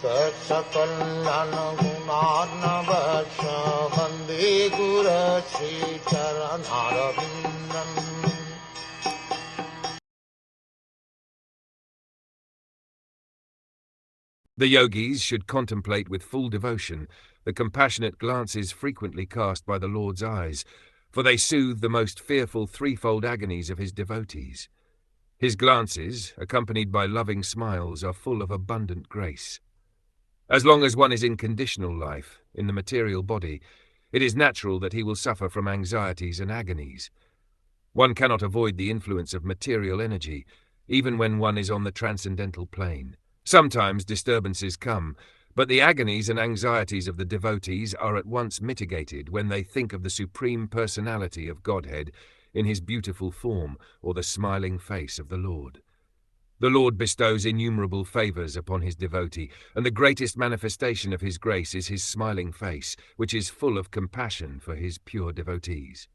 Saksakalyan gunarnavasya Vande Guru Sri Charanarvindam. The yogis should contemplate with full devotion the compassionate glances frequently cast by the Lord's eyes, for they soothe the most fearful threefold agonies of his devotees. His glances, accompanied by loving smiles, are full of abundant grace. As long as one is in conditional life, in the material body, it is natural that he will suffer from anxieties and agonies. One cannot avoid the influence of material energy, even when one is on the transcendental plane. Sometimes disturbances come, but the agonies and anxieties of the devotees are at once mitigated when they think of the Supreme Personality of Godhead in his beautiful form or the smiling face of the Lord. The Lord bestows innumerable favors upon his devotee, and the greatest manifestation of his grace is his smiling face, which is full of compassion for his pure devotees.